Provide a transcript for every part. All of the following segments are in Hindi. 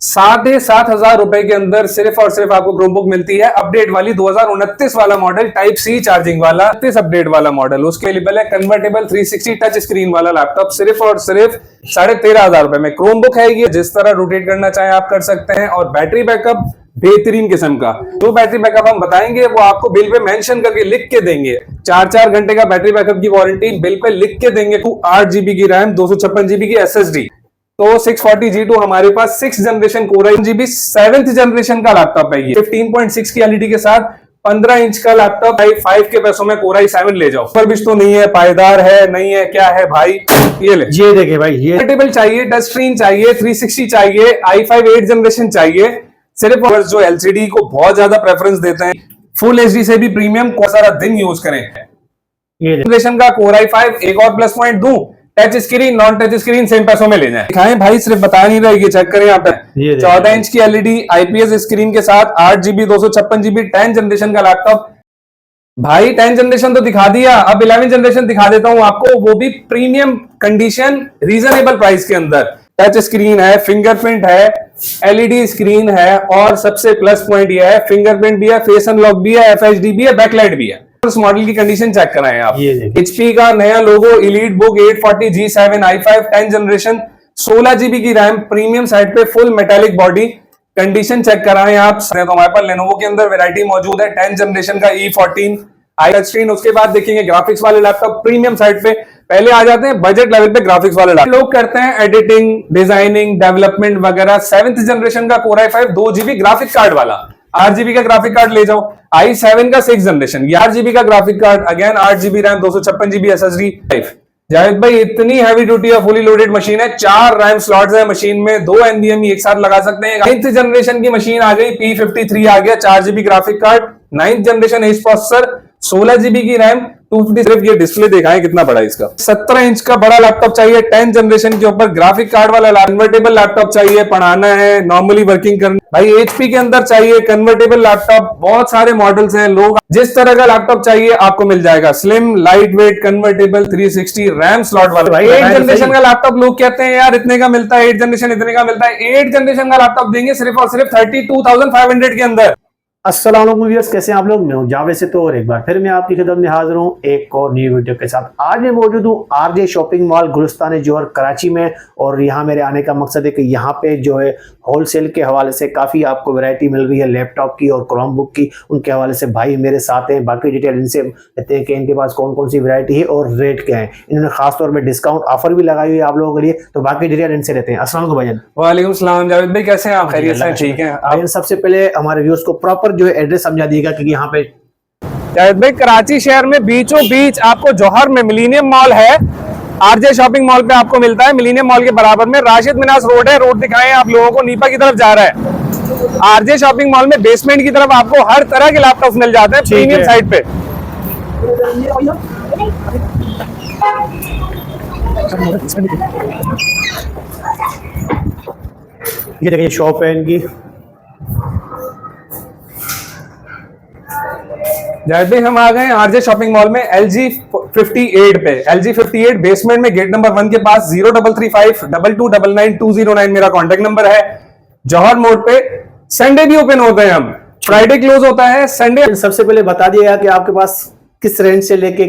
7,500 रुपए के अंदर सिर्फ और सिर्फ आपको क्रोमबुक मिलती है अपडेट वाली 2029 वाला मॉडल, टाइप सी चार्जिंग वाला 30 अपडेट वाला मॉडल। उसके अवेलेबल है कन्वर्टेबल 360 टच स्क्रीन वाला लैपटॉप सिर्फ और सिर्फ 13,500 रुपए में। क्रोमबुक है ये, जिस तरह रोटेट करना चाहे आप कर सकते हैं। और बैटरी बैकअप बेहतरीन किस्म का, जो बैटरी बैकअप हम बताएंगे वो आपको बिल पे मेंशन करके लिख के देंगे। 4 घंटे का बैटरी बैकअप की वारंटी बिल पे लिख के देंगे। 8 GB की रैम, 256 GB की SSD, तो 640 G2 हमारे पास 6th generation core i7 7th generation का लैपटॉप है ये। 15.6 की एलईडी के साथ 15 इंच का लैपटॉप भाई 5 के पैसों में कोर i7 ले जाओ। पर भी तो नहीं है, पायदार है नहीं है, क्या है भाई, ये ले, ये देखे भाई, ये कंफर्टेबल चाहिए, टच स्क्रीन चाहिए, 360 चाहिए, i5 8th जनरेशन चाहिए। सिर्फ जो एलसीडी को बहुत ज्यादा प्रेफरेंस देते हैं, फुल एचडी से भी प्रीमियम को सारा दिन यूज करें। ये जनरेशन का कोर i5 एक और प्लस पॉइंट दूं, touch screen non touch screen same पैसों में ले जाएं। दिखाएं भाई, सिर्फ बता नहीं रहे, ये चेक करें यहाँ पे 14 इंच की एलईडी आईपीएस स्क्रीन के साथ 8 GB 256 GB 10 जनरेशन का लैपटॉप। भाई 10 जनरेशन तो दिखा दिया, अब 11 जनरेशन दिखा देता हूं आपको, वो भी प्रीमियम कंडीशन रीजनेबल प्राइस के अंदर। टच स्क्रीन है, फिंगरप्रिंट है, एलईडी स्क्रीन है, और सबसे प्लस पॉइंट ये है फिंगरप्रिंट भी है, फेस अनलॉक भी है, एफएचडी भी है, बैकलाइट भी है। उस मॉडल की कंडीशन चेक कराएं आप। एचपी का नया logo, elite book 840 G7 i5 10 generation, 16 GB की रैम, प्रीमियम साइड पे, full metallic body. Condition check कराएं आप। तो हमारे पास लेनोवो के अंदर वैरायटी मौजूद है, 10 जनरेशन का E14 टच स्क्रीन। उसके बाद देखेंगे ग्राफिक्स वाले लैपटॉप प्रीमियम साइड पे। पहले आ जाते हैं बजट लेवल पे ग्राफिक्स वाले लैपटॉप। लोग करते हैं एडिटिंग, डिजाइनिंग, डेवलपमेंट वगैरह। 7th जनरेशन का core i5 2 GB graphic card वाला, 8 GB का ग्राफिक कार्ड ले जाओ। i7 का 6th जनरेशन, 8 GB का graphic card, again 8 GB RAM, 256 GB SSD। Javed भाई इतनी हैवी ड्यूटी और फुली लोडेड मशीन है, 4 रैम स्लॉट्स है मशीन में, 2 NVMe एक साथ लगा सकते हैं। 9th जनरेशन की मशीन आ गई, P53 आ गया, 4 GB graphic card, 9th generation H processor, 16 GB की रैम, 250। सिर्फ ये डिस्प्ले देखा है कितना बड़ा है इसका। 17 इंच का बड़ा लैपटॉप चाहिए 10 जनरेशन के ऊपर, ग्राफिक कार्ड वाला कन्वर्टेबल लैपटॉप चाहिए, पढ़ाना है, नॉर्मली वर्किंग करना। भाई HP के अंदर चाहिए कन्वर्टेबल लैपटॉप, बहुत सारे मॉडल्स हैं। लोग जिस तरह का लैपटॉप चाहिए आपको मिल जाएगा, slim, light weight, convertible, 360 RAM slot वाला। 8 जनरेशन का लैपटॉप लोग कहते हैं यार इतने का मिलता है, 8 जनरेशन इतने का मिलता है। 8 जनरेशन का लैपटॉप देंगे सिर्फ और सिर्फ 32,500 के अंदर। अस्सलाम वालेकुम व्यूअर्स, कैसे हैं आप लोग। मैं हूं जावेद से, तो और एक बार फिर मैं आपकी खिदमत में हाजिर हूं एक और न्यू वीडियो के साथ। आज मैं मौजूद हूं आरजे शॉपिंग मॉल गुलिस्तान जोहर कराची में, और यहां मेरे आने का मकसद है कि यहां पे जो है होलसेल के हवाले से काफ़ी आपको वैरायटी मिल रही है लैपटॉप की और क्रोमबुक की। उनके हवाले से भाई मेरे साथ हैं, बाकी डिटेल इनसे लेते हैं कि इनके पास कौन कौन सी वैरायटी है और रेट क्या है। इन्होंने खासतौर पर डिस्काउंट ऑफर भी लगाई हुई है आप लोगों के लिए, तो बाकी डिटेल इनसे लेते हैं। अस्सलाम वालेकुम भाईजान। वालेकुम सलाम जावेद भाई, कैसे हैं आप? खैरियत से? ठीक है भाई, सबसे पहले हमारे व्यूअर्स को प्रॉपर जो है एड्रेस समझा दिएगा कि यहाँ पे जावेद भाई कराची शहर में बीचों बीच आपको जौहर में मिलीनियम मॉल है। आरजे शॉपिंग मॉल पे आपको मिलता है, मिलीनियम मॉल के बराबर में राशिद मिनास रोड है। रोड दिखाएं आप लोगों को, नीपा की तरफ जा रहा है। आरजे शॉपिंग मॉल में बेसमेंट की तरफ आपको हर तरह के लैपटॉप मिल जाते हैं प्रीमियम साइड पे। ये देखिए शॉप है इनकी। जावेद भाई हम आ गए आरजे शॉपिंग मॉल में LG 58 पे। LG 58 बेसमेंट में गेट नंबर 1 के पास 0335 2299 209 मेरा कॉन्टेक्ट नंबर है। जौहर मोड़ पे संडे भी ओपन होते हैं हम, फ्राइडे क्लोज होता है, संडे। सबसे पहले बता दिएगा कि आपके पास किस रेंज से लेके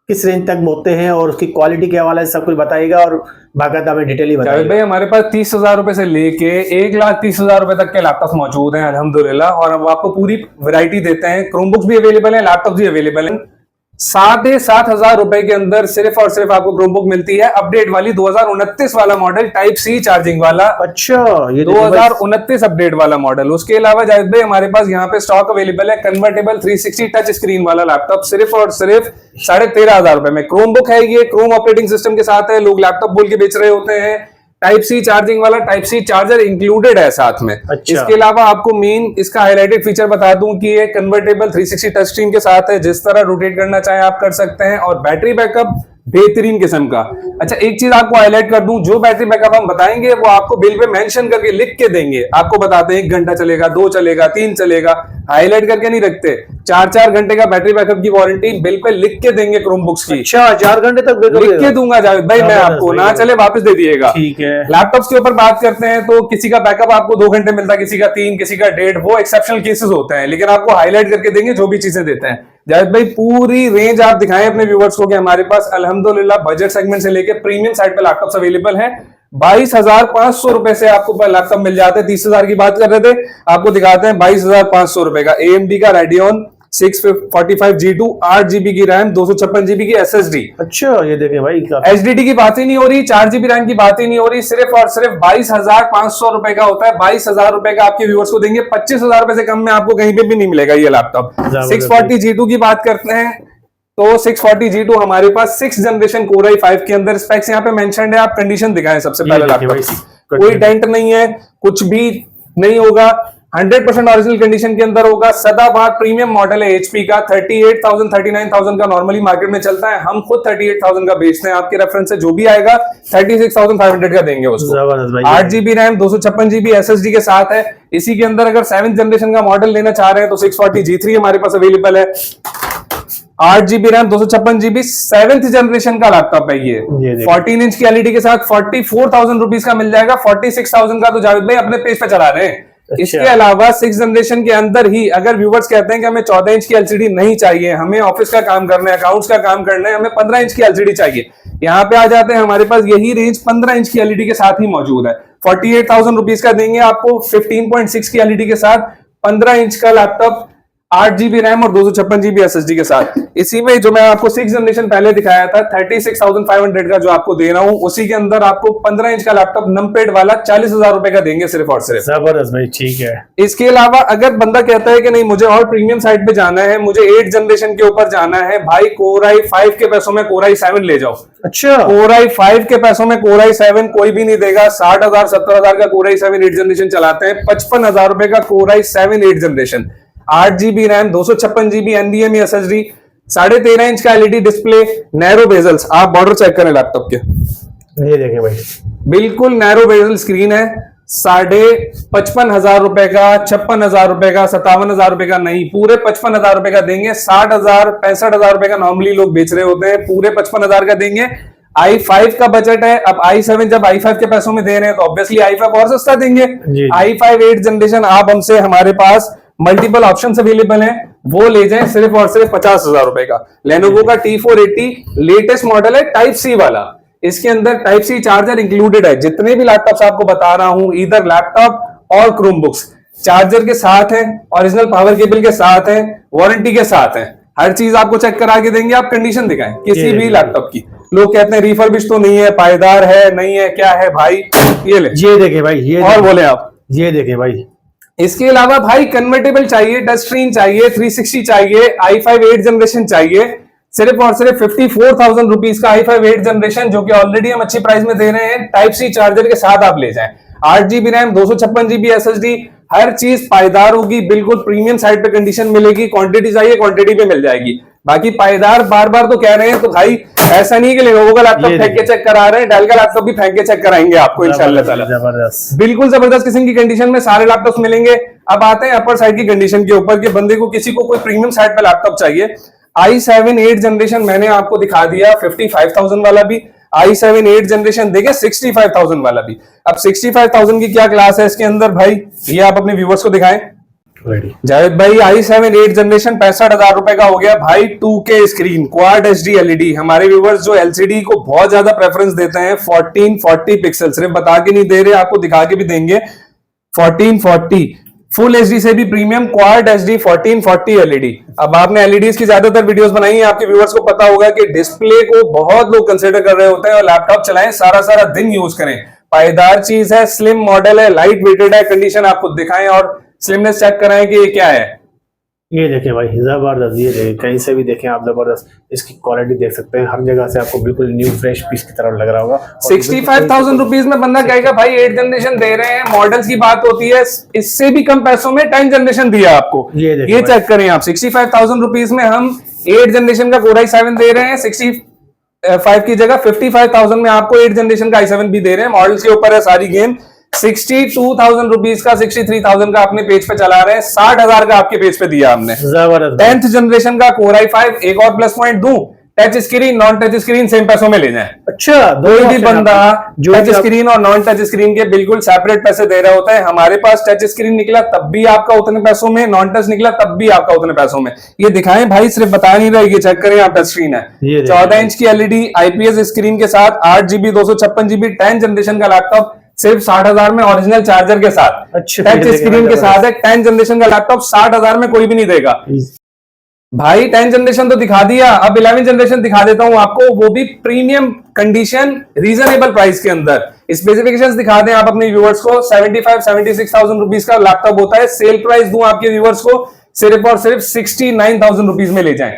किस रेंज तक होते हैं और उसकी क्वालिटी के हवाले से सब कुछ बताइएगा और बाकायदा में डिटेल ही बताइएगा। भाई हमारे पास 30,000 रुपए से लेके 1,30,000 रुपए तक के लैपटॉप मौजूद हैं अल्हम्दुलिल्लाह, और हम आपको पूरी वैरायटी देते हैं। क्रोमबुक्स भी अवेलेबल है, लैपटॉप भी अवेलेबल है। 7,500 रुपए के अंदर सिर्फ और सिर्फ आपको क्रोमबुक मिलती है अपडेट वाली 2029 वाला मॉडल, टाइप सी चार्जिंग वाला। अच्छा, ये 2029 अपडेट वाला मॉडल। उसके अलावा जावेद भाई हमारे पास यहाँ पे स्टॉक अवेलेबल है कन्वर्टेबल 360 टच स्क्रीन वाला लैपटॉप सिर्फ और सिर्फ 13,500 रुपए में। क्रोमबुक है ये, क्रोम ऑपरेटिंग सिस्टम के साथ है, लोग लैपटॉप बोल के बेच रहे होते हैं। टाइप सी चार्जिंग वाला, टाइप सी चार्जर इंक्लूडेड है साथ में। अच्छा। इसके अलावा आपको मेन इसका हाईलाइटेड फीचर बता दूं कि ये कन्वर्टेबल 360 टच स्क्रीन के साथ है, जिस तरह रोटेट करना चाहे आप कर सकते हैं। और बैटरी बैकअप बेहतरीन किस्म का। अच्छा, एक चीज आपको हाईलाइट कर दूं, जो बैटरी बैकअप हम बताएंगे वो आपको बिल पे मेंशन करके लिख के देंगे। आपको बताते हैं 1 घंटा चलेगा, 2 चलेगा, 3 चलेगा, हाईलाइट करके नहीं रखते। 4-4 घंटे का बैटरी बैकअप की वारंटी बिल पे लिख के देंगे क्रोमबुक्स की। अच्छा, 4 घंटे तक लिख के दूंगा जावेद भाई मैं आपको, ना चले वापस दे दिएगा। ठीक है। लैपटॉप्स के ऊपर बात करते हैं तो किसी का बैकअप आपको 2 घंटे मिलता है, किसी का 3, किसी का 1.5, वो एक्सेप्शनल केसेस होते हैं, लेकिन आपको हाईलाइट करके देंगे जो भी चीजें देते हैं। जावेद भाई पूरी रेंज आप दिखाएं अपने व्यूवर्स को कि हमारे पास अल्हम्दुलिल्लाह बजट सेगमेंट से लेके प्रीमियम साइड पे लैपटॉप्स अवेलेबल हैं। 22,500 रुपए से आपको लैपटॉप मिल जाते हैं। 30,000 की बात कर रहे थे, आपको दिखाते हैं 22,500 रुपए का AMD का Radeon 645 G2, 8 GB की रैम, 256 GB की SSD। अच्छा, ये देखें भाई, HDD की बात ही नहीं हो रही, 4 GB रैम की बात ही नहीं हो रही, सिर्फ और सिर्फ 22,500 रुपए का होता है। 22,000 रुपए का आपके व्यूअर्स को देंगे। 25,000 रुपए से कम में आपको कहीं पे भी नहीं मिलेगा ये लैपटॉप। 640 G2 की बात करते हैं तो 640 G2 हमारे पास 6th जनरेशन Core i5 के अंदर स्पेक्स यहाँ पे मेंशन्ड है। आप कंडीशन दिखाएं सबसे पहले लैपटॉप की। कोई डेंट नहीं है, कुछ भी नहीं होगा, 100% ओरिजिनल कंडीशन के अंदर होगा। सदाबहार प्रीमियम मॉडल है HP का। 38,000 39,000 का नॉर्मली मार्केट में चलता है, हम खुद 38,000 का बेचते हैं। आपके रेफरेंस से जो भी आएगा 36,500 का देंगे उसको। 8 GB रैम, 256 GB SSD के साथ है। इसी के अंदर अगर 7th जनरेशन का मॉडल लेना चाह रहे हैं तो 640 G3 हमारे पास अवेलेबल है। 8 GB RAM, 256 GB 7th generation का लैपटॉप है ये 14 इंच की LED के साथ 44,000 रुपीज का मिल जाएगा। 46,000 का तो जावेद भाई अपने पेज पे चला रहे हैं। अच्छा। इसके अलावा 6th जनरेशन के अंदर ही अगर व्यूवर्स कहते हैं कि हमें 14 इंच की LCD नहीं चाहिए, हमें ऑफिस का काम करना है, अकाउंट्स का काम करना है, हमें 15 इंच की LCD चाहिए, यहाँ पे आ जाते हैं। हमारे पास यही रेंज 15 इंच की LED के साथ ही मौजूद है। 48,000 रुपीज का देंगे आपको 15.6 की LED के साथ 15 इंच का लैपटॉप, 8 GB रैम और 256 GB SSD के साथ। इसी में जो मैं आपको 6th जनरेशन पहले दिखाया था 36,500 का जो आपको दे रहा हूं, उसी के अंदर आपको 15 इंच का लैपटॉप नमपेड वाला 40,000 रुपए का देंगे सिर्फ और सिर्फ। जबरदस्त भाई, ठीक है। इसके अलावा अगर बंदा कहता है कि नहीं मुझे और प्रीमियम साइड पे जाना है, मुझे 8th जनरेशन के ऊपर जाना है, भाई Core i5 के पैसों में Core i7 ले जाओ। अच्छा, Core i5 के पैसों में Core i7 कोई भी नहीं देगा। 60,000 70,000 का Core i7 8th जनरेशन चलाते हैं, 55,000 रुपए का Core i7 8th generation, 8 GB RAM, 256 GB NVMe SSD, 13.5 inch का LED डिस्प्ले, नैरो बेजल्स। आप बॉर्डर चेक करें लैपटॉप के, ये देखें भाई, बिल्कुल नैरो बेजल स्क्रीन है। 55,500 रुपए का, 56,000 रुपए का, 57,000 रुपए का नहीं, पूरे 55,000 रुपए का देंगे। 60,000 65,000 रुपए का नॉर्मली लोग बेच रहे होते हैं, पूरे 55,000 का देंगे। i5 का बजट है, अब i7 जब i5 के पैसों में दे रहे हैं तो ऑब्वियसली i5 और सस्ता देंगे। i5 8th जनरेशन आप हमसे, हमारे पास मल्टीपल ऑप्शन अवेलेबल हैं, वो ले जाएं सिर्फ और सिर्फ 50,000 रुपए का। Lenovo का T480 लेटेस्ट मॉडल है, टाइप सी वाला। इसके अंदर टाइप सी चार्जर इंक्लूडेड है। जितने भी लैपटॉप्स आपको बता रहा हूं, इधर लैपटॉप और क्रोमबुक्स चार्जर के साथ है, ओरिजिनल पावर केबल के साथ है, वारंटी के साथ है, हर चीज आपको चेक करा के देंगे। आप कंडीशन दिखाएं किसी भी लैपटॉप की। लोग कहते हैं रिफर्बिश तो नहीं है, पायदार है, नहीं है, क्या है भाई, ये ले, ये देखे भाई, ये और बोले आप, ये देखे भाई। इसके अलावा भाई कन्वर्टेबल चाहिए, टच स्क्रीन चाहिए, 360 चाहिए, i5 8th जनरेशन चाहिए, सिर्फ और सिर्फ 54,000 रुपीज का i5 8th जनरेशन, जो कि ऑलरेडी हम अच्छी प्राइस में दे रहे हैं, टाइप सी चार्जर के साथ आप ले जाएं। 8 GB रैम, 256 GB SSD, हर चीज पायदार होगी, बिल्कुल प्रीमियम साइड पे कंडीशन मिलेगी। क्वांटिटी चाहिए, क्वांटिटी पे मिल जाएगी। बाकी पायदार बार बार तो कह रहे हैं, तो भाई ऐसा नहीं कि लेनोवो का लैपटॉप फेंक के चेक करा रहे हैं, डेल का लैपटॉप भी फेंक के चेक कराएंगे आपको इंशाल्लाह ताला। जबरदस्त, बिल्कुल जबरदस्त किस्म की कंडीशन में सारे लैपटॉप्स मिलेंगे। अब आते हैं अपर साइड की कंडीशन के ऊपर कि बंदे को, किसी को कोई प्रीमियम साइड पे लैपटॉप चाहिए। i7 8th जनरेशन मैंने आपको दिखा दिया, 55,000 वाला भी। i7 8th जनरेशन देखे 65,000 वाला भी। अब 65,000 की क्या क्लास है इसके अंदर भाई, ये आप अपने व्यूवर्स को दिखाएं। जावेद भाई i7 8th जनरेशन 65,000 रुपए का हो गया भाई। 2K screen, quad HD LED। हमारे व्यूवर्स जो LCD को बहुत ज्यादा प्रेफरेंस देते हैं, 1440 पिक्सल, सिर्फ बता के नहीं दे रहे, आपको दिखा के भी देंगे। 1440 फुल HD से भी प्रीमियम क्वाड HD 1440 LED। अब आपने LEDs की ज्यादातर वीडियोस बनाई है, आपके व्यूवर्स को पता होगा कि डिस्प्ले को बहुत लोग कंसीडर कर रहे होते हैं, और लैपटॉप चलाएं सारा सारा दिन यूज करें। पायदार चीज है, स्लिम मॉडल है, लाइट वेटेड है। कंडीशन आपको दिखाएं और स्लिमनेस चेक कराएं कि ये क्या है। ये देखें भाई, जबरदस्त, ये देखें, कहीं से भी देखें आप, जबरदस्त इसकी क्वालिटी देख सकते हैं। हर जगह से आपको बिल्कुल न्यू फ्रेश पीस की तरह लग रहा होगा। 65,000 रुपीज में बंदा कहेगा भाई 8th जनरेशन दे रहे हैं, मॉडल्स की बात होती है, इससे भी कम पैसों में 10th जनरेशन दिया आपको। ये चेक करें आप, 65,000 रुपीज में हम 8th जनरेशन का Core i7 दे रहे हैं, 5 की जगह 55,000 में आपको 8 जनरेशन का i7 भी दे रहे हैं। मॉडल्स के ऊपर है सारी गेम। 62,000 रुपीज का 63,000 का अपने पेज पे चला रहे हैं, 60,000 का आपके पेज पे दिया हमने। जबरदस्त। 10th जनरेशन का Core i5। एक और प्लस पॉइंट दूं, touch screen non touch screen same पैसों में ले जाएं। अच्छा, कोई भी बंदा जो टच स्क्रीन और नॉन टच स्क्रीन के बिल्कुल सेपरेट पैसे दे रहा होता है, हमारे पास टच स्क्रीन निकला तब भी आपका उतने पैसों में, नॉन टच निकला तब भी आपका उतने पैसों में। ये दिखाएं भाई, सिर्फ बता नहीं रहे, ये चेक करें आप, टच स्क्रीन है। 14 इंच की एलईडी आईपीएस स्क्रीन के साथ 8GB 256GB 10th जनरेशन का लैपटॉप सिर्फ 60,000 में, ओरिजिनल चार्जर के साथ, टच स्क्रीन के साथ है। 10th जनरेशन का लैपटॉप 60,000 में कोई भी नहीं देगा भाई। 10th जनरेशन तो दिखा दिया, अब 11th जनरेशन दिखा देता हूं आपको, वो भी प्रीमियम कंडीशन रीजनेबल प्राइस के अंदर। स्पेसिफिकेशंस दिखा दें आप अपने व्यूअर्स को। 76,000 रुपीज का लैपटॉप होता है। सेल प्राइस दूं आपके व्यूअर्स को सिर्फ और सिर्फ 69,000 रुपीज में ले जाएं।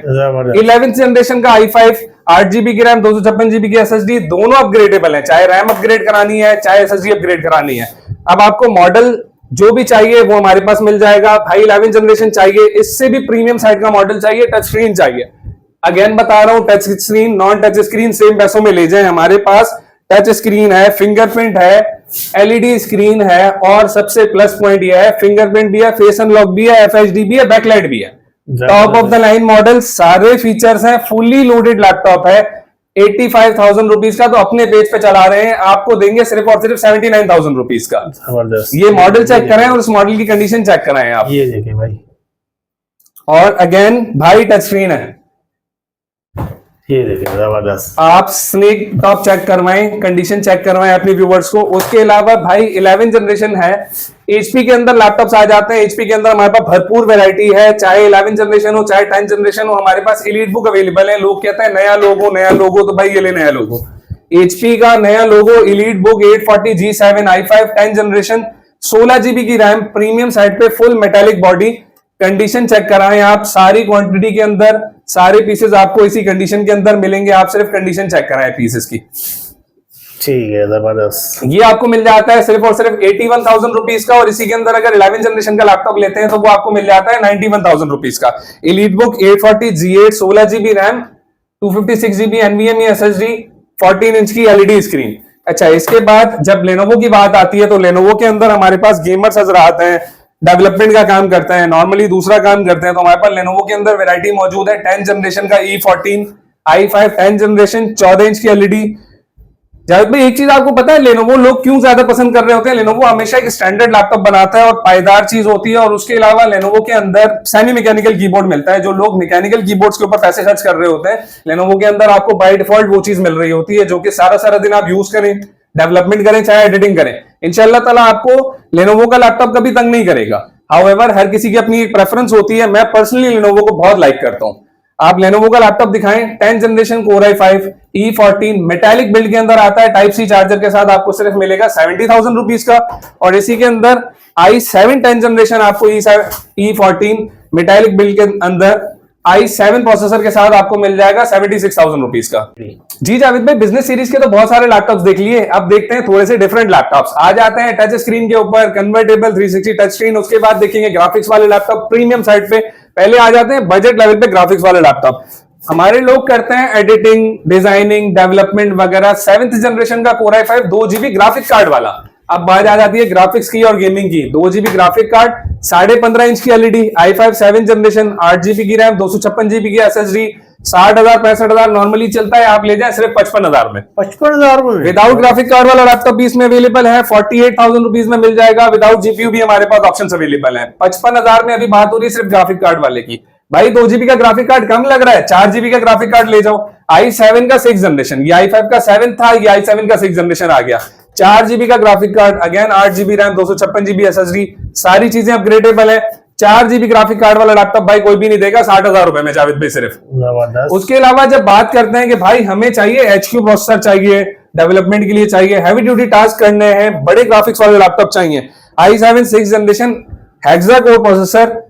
11th जनरेशन का i5 8GB की रैम 256GB की SSD, दोनों अपग्रेडेबल है, चाहे रैम अपग्रेड करानी है चाहे SSD अपग्रेड करानी है। अब आपको मॉडल जो भी चाहिए वो हमारे पास मिल जाएगा भाई। 11th जनरेशन चाहिए, इससे भी प्रीमियम साइड का मॉडल चाहिए, टच स्क्रीन चाहिए, अगेन बता रहा हूं, touch screen non touch screen same पैसों में ले जाएं। हमारे पास टच स्क्रीन है, फिंगरप्रिंट है, एलईडी स्क्रीन है, और सबसे प्लस पॉइंट यह है फिंगरप्रिंट भी है, फेस अनलॉक भी है, FHD भी है, बैकलाइट भी है। Top of the line model, सारे फीचर्स हैं, फुली लोडेड लैपटॉप है। 85,000 रुपीज का तो अपने पेज पे चला रहे हैं, आपको देंगे सिर्फ और सिर्फ 79,000 रुपीज का। जबरदस्त। ये मॉडल चेक कराएं और उस मॉडल की कंडीशन चेक कराएं आप। ये देखें भाई, और अगेन भाई टच स्क्रीन है, ये देखें जबरदस्त। आप स्नेक टॉप चेक करवाएं, कंडीशन चेक करवाएं अपने व्यूवर्स को। उसके अलावा भाई 11th जनरेशन है, HP के अंदर लैपटॉप्स आ जाते हैं। HP के अंदर हमारे पास भरपूर वैरायटी है, चाहे 11th जनरेशन हो चाहे 10th जनरेशन हो, हमारे पास एलीट बुक अवेलेबल है। लोग कहते हैं नया लोगो, तो भाई ये ले नया लोगो। HP का नया logo elite book 840 G7 i5 10th generation, 16GB की रैम, प्रीमियम साइड पे, full metallic body. Condition check कराएं आप, सारी क्वांटिटी के अंदर सारे पीसेस आपको इसी कंडीशन के अंदर मिलेंगे, आप सिर्फ कंडीशन चेक कराएं पीसेस की। ठीक है, जबरदस्त। ये आपको मिल जाता है सिर्फ और सिर्फ 81,000 रुपीज का, और इसी के अंदर अगर 11th जनरेशन का लैपटॉप लेते हैं तो वो आपको मिल जाता है 91,000 रुपीज का। Elite book 840 G8 16GB RAM 256GB NVMe SSD 14 inch की एलईडी स्क्रीन। अच्छा, इसके बाद जब लेनोवो की बात आती है तो लेनोवो के अंदर हमारे पास गेमर्स हजरात हैं, डेवलपमेंट का काम करते हैं, नॉर्मली दूसरा काम करते हैं, तो हमारे पास लेनोवो के अंदर वैरायटी मौजूद है। 10th जनरेशन का E14 i5 10th generation 14 inch की एलईडी। जावेद भाई, एक चीज आपको पता है लेनोवो लोग क्यों ज्यादा पसंद कर रहे होते हैं? लेनोवो हमेशा एक स्टैंडर्ड लैपटॉप बनाता है और पायदार चीज होती है, और उसके अलावा लेनोवो के अंदर सेमी मैकेनिकल कीबोर्ड मिलता है। जो लोग मैकेनिकल कीबोर्ड्स के ऊपर पैसे खर्च कर रहे होते हैं, लेनोवो के अंदर आपको बाय डिफॉल्ट वो चीज मिल रही होती है जो कि सारा सारा दिन आप यूज करें, डेवलपमेंट करें चाहे एडिटिंग करें, इंशाल्लाह ताला आपको लेनोवो का लैपटॉप कभी तंग नहीं करेगा। हाउएवर हर किसी की अपनी एक प्रेफरेंस होती है, मैं पर्सनली लेनोवो को बहुत लाइक करता हूं। आप लेनोवो का लैपटॉप दिखाएं, 10th generation Core i5 E14 metallic build के अंदर आता है, टाइप सी चार्जर के साथ, आपको सिर्फ मिलेगा 70,000 रुपीज का। और इसी के अंदर i7 10th जनरेशन आपको E14 मेटालिक बिल्ड के अंदर i7 प्रोसेसर के साथ आपको मिल जाएगा 76,000 रुपीज का। जी जावेद भाई, बिजनेस सीरीज के तो बहुत सारे लैपटॉप्स देख लिए, अब देखते हैं थोड़े से डिफरेंट लैपटॉप्स। आ जाते हैं टच स्क्रीन के ऊपर, कन्वर्टेबल 360 टच स्क्रीन, उसके बाद देखेंगे ग्राफिक्स वाले लैपटॉप प्रीमियम साइड पे। पहले आ जाते हैं बजट लेवल पे ग्राफिक्स वाले लैपटॉप। हमारे लोग करते हैं एडिटिंग, डिजाइनिंग, डेवलपमेंट वगैरह। 7th जनरेशन का Core i5 2GB graphic card वाला। अब बात आ जाती है ग्राफिक्स की और गेमिंग की। 2GB ग्राफिक कार्ड, 15.5 इंच की LED, i5 7th generation, 8GB की रैम, 256GB की SSD, 60,000 65,000 नॉर्मली चलता है, आप ले जाए सिर्फ 55,000 में। 55,000 में विदाउट ग्राफिक कार्ड वाला लैपटॉप भी इसमें अवेलेबल है, 48,000 रुपीज में मिल जाएगा। विदाउट जीपीयू भी हमारे पास ऑप्शन अवेलेबल है। 55,000 में अभी बात हो रही है सिर्फ ग्राफिक कार्ड वाले की। भाई 2GB का ग्राफिक कार्ड कम लग रहा है, 4GB का ग्राफिक कार्ड ले जाओ। i7 का 6th जनरेशन, ये i5 का 7 था, ये i7 का 6th जनरेशन आ गया। 4GB का graphic card, again 8GB RAM, 256GB SSD, सारी चीजें अपग्रेडेबल है। 4GB ग्राफिक कार्ड वाला लैपटॉप भाई कोई भी नहीं देगा 60,000 रुपए में जावेद भाई सिर्फ। उसके अलावा जब बात करते हैं कि भाई हमें चाहिए HQ प्रोसेसर चाहिए, डेवलपमेंट के लिए चाहिए, हैवी ड्यूटी टास्क करने हैं, बड़े ग्राफिक्स वाले लैपटॉप चाहिए, i7 6th generation hexa core processor,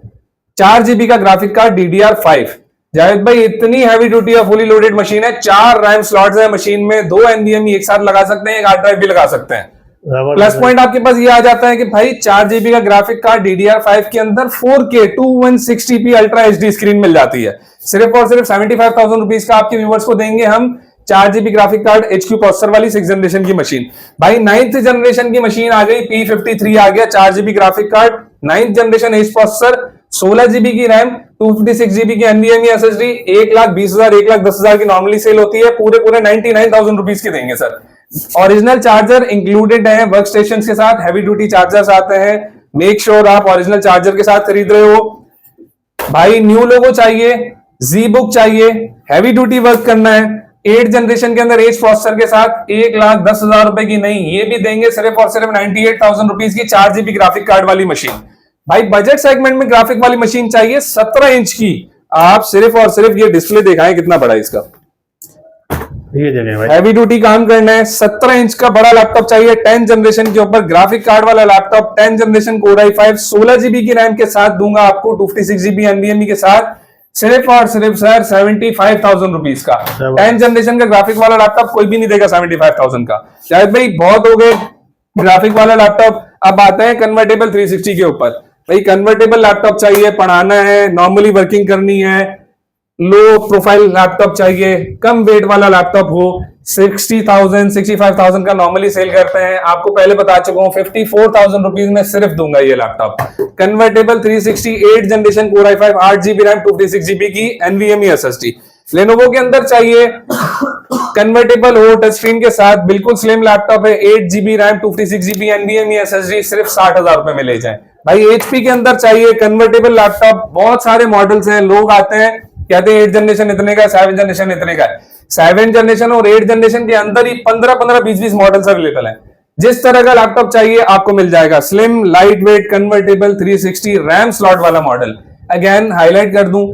4GB का ग्राफिक कार्ड, DDR5। जावेद भाई इतनी हैवी ड्यूटी और फुली लोडेड मशीन है, 4 रैम स्लॉट्स है मशीन में, 2 NVMe एक साथ लगा सकते हैं, एक हार्ड ड्राइव भी लगा सकते हैं। प्लस पॉइंट आपके पास ये आ जाता है कि भाई 4GB का ग्राफिक कार्ड, DDR5 के अंदर 4K 2160p ultra HD screen मिल जाती है। सिर्फ और सिर्फ 75,000 रुपीज का आपके व्यूवर्स को देंगे हम 4 GB graphic card, HQ processor वाली 6th जनरेशन की मशीन। भाई 9th जनरेशन की मशीन आ गई, P53 आ गया, 4 GB graphic card, 9th generation H processor, 16 GB की रैम, 256 GB की NVMe SSD, 1,20,000 1,10,000 की नॉर्मली सेल होती है, पूरे 99,000 रुपीज की देंगे सर। ओरिजिनल चार्जर इंक्लूडेड है वर्क स्टेशन के साथ, हैवी ड्यूटी चार्जर्स आते हैं, मेक श्योर आप ओरिजिनल चार्जर के साथ खरीद रहे हो। भाई न्यू लोगो चाहिए, जी बुक चाहिए, हैवी ड्यूटी वर्क करना है, 8th जनरेशन के अंदर एज प्रोसेसर के साथ 1,10,000 रुपए की नहीं, ये भी देंगे सिर्फ और सिर्फ 98,000 रुपीज की 4 GB ग्राफिक कार्ड वाली मशीन। भाई बजट सेगमेंट में ग्राफिक वाली मशीन चाहिए 17 इंच की, आप सिर्फ और सिर्फ ये डिस्प्ले दिखाएं कितना बड़ा है इसका, ये देखें भाई, हैवी ड्यूटी काम करना है, 17 इंच का बड़ा लैपटॉप चाहिए 10th जनरेशन के ऊपर, ग्राफिक कार्ड वाला laptop, 10th generation Core i5, 16 GB की रैम के साथ दूंगा आपको, 256 GB NVMe के साथ, सिर्फ और सिर्फ सर 75,000 रुपीज का। 10th जनरेशन का ग्राफिक वाला लैपटॉप कोई भी नहीं देगा 75,000 का। शायद भाई बहुत हो गए ग्राफिक वाला लैपटॉप, अब आते हैं कन्वर्टेबल 360 के ऊपर। भाई कन्वर्टेबल लैपटॉप चाहिए, पढ़ाना है, नॉर्मली वर्किंग करनी है, लो प्रोफाइल लैपटॉप चाहिए, कम वेट वाला लैपटॉप हो, 60,000 65,000 का नॉर्मली सेल करते हैं, आपको पहले बता चुका हूं 54,000 रुपीज में सिर्फ दूंगा ये laptop. Convertible 360 8th generation Core i5, 8 GB RAM, 256 GB की NVMe SSD। लेनोवो के अंदर चाहिए, कन्वर्टेबल हो, टच स्क्रीन के साथ, बिल्कुल स्लिम लैपटॉप है, 8 GB RAM, 256 GB NVMe SSD, सिर्फ 60,000 रुपए में ले जाएं। भाई HP के अंदर चाहिए कन्वर्टेबल लैपटॉप, बहुत सारे मॉडल्स हैं, लोग आते हैं कहते हैं 8th जनरेशन इतने का, 7th जनरेशन इतने का है। 7th जनरेशन और 8th जनरेशन के अंदर ही 15 20 मॉडल्स अवेलेबल हैं। जिस तरह का लैपटॉप चाहिए आपको मिल जाएगा, slim, light weight, convertible, 360 RAM slot वाला मॉडल। अगेन हाईलाइट कर दूं,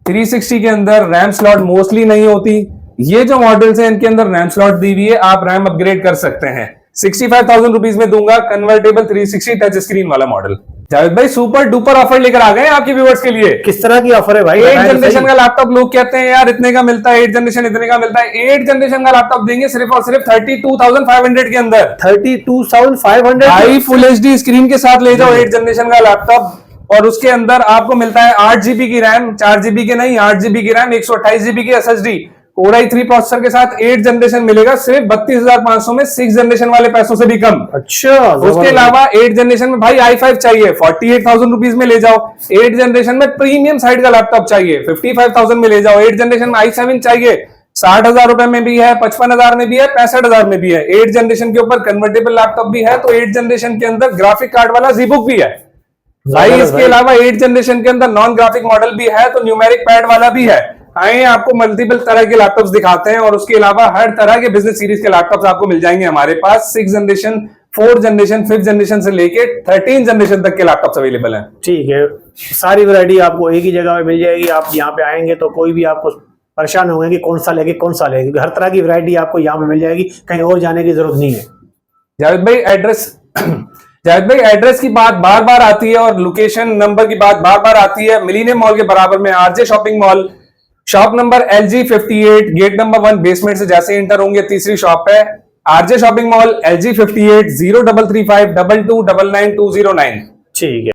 360 के अंदर रैम स्लॉट मोस्टली नहीं होती, ये जो मॉडल्स हैं इनके अंदर रैम स्लॉट दी हुई है, आप रैम अपग्रेड कर सकते हैं। 65,000 रुपीज में दूंगा कन्वर्टेबल 360 टच स्क्रीन वाला मॉडल। जावेद भाई सुपर डुपर ऑफर लेकर आ गए आपके व्यूअर्स के लिए। किस तरह की ऑफर है भाई? 8th जनरेशन का लैपटॉप लोग कहते हैं यार इतने का मिलता है, 8th जनरेशन इतने का मिलता है। 8th जनरेशन का लैपटॉप देंगे सिर्फ और सिर्फ 32,500 के अंदर। 32,500 भाई फुल एचडी स्क्रीन के साथ ले जाओ 8th जनरेशन का लैपटॉप, और उसके अंदर आपको मिलता है 8 GB की रैम, 4 GB के नहीं 8 GB की रैम, 128 GB की SSD, Core i3 प्रोसेसर के साथ 8th जनरेशन मिलेगा सिर्फ 32,500 में, 6th जनरेशन वाले पैसों से भी कम। अच्छा, उसके अलावा 8th जनरेशन में भाई i5 चाहिए 48,000 रुपीज में ले जाओ। 8th जनरेशन में प्रीमियम साइड का लैपटॉप चाहिए 55,000 में ले जाओ। 8th जनरेशन में i7 चाहिए 60,000 रुपए में भी है, 55,000 में भी है, 65,000 में भी है। 8th जनरेशन के ऊपर कन्वर्टेबल लैपटॉप भी है, तो 8th जनरेशन के अंदर ग्राफिक कार्ड वाला जीबुक भी है भाई। इसके अलावा 8th जनरेशन के अंदर नॉन ग्राफिक मॉडल भी है, तो न्यूमेरिक पैड वाला भी है। आइए आपको मल्टीपल तरह के लैपटॉप्स दिखाते हैं, और उसके अलावा हर तरह के बिजनेस सीरीज के लैपटॉप्स आपको मिल जाएंगे हमारे पास। 6th generation, 4th generation, 5th generation से लेके 13th जनरेशन तक के लैपटॉप्स अवेलेबल हैं। ठीक है, सारी वैरायटी आपको एक ही जगह पे मिल जाएगी। आप यहाँ पे आएंगे तो कोई भी आपको परेशान होंगे कि कौन सा लेके कौन सा लेंगे। हर तरह की वैरायटी आपको यहाँ पे मिल जाएगी, कहीं और जाने की जरूरत नहीं है। जावेद भाई एड्रेस की बात बार बार आती है, और लोकेशन नंबर की बात बार बार आती है। मिलीनियम मॉल के बराबर में RJ shopping mall, shop number LG 58, gate number 1, basement से जैसे एंटर होंगे तीसरी शॉप है आरजे शॉपिंग मॉल, LG 58, 0335 2299 209। ठीक है।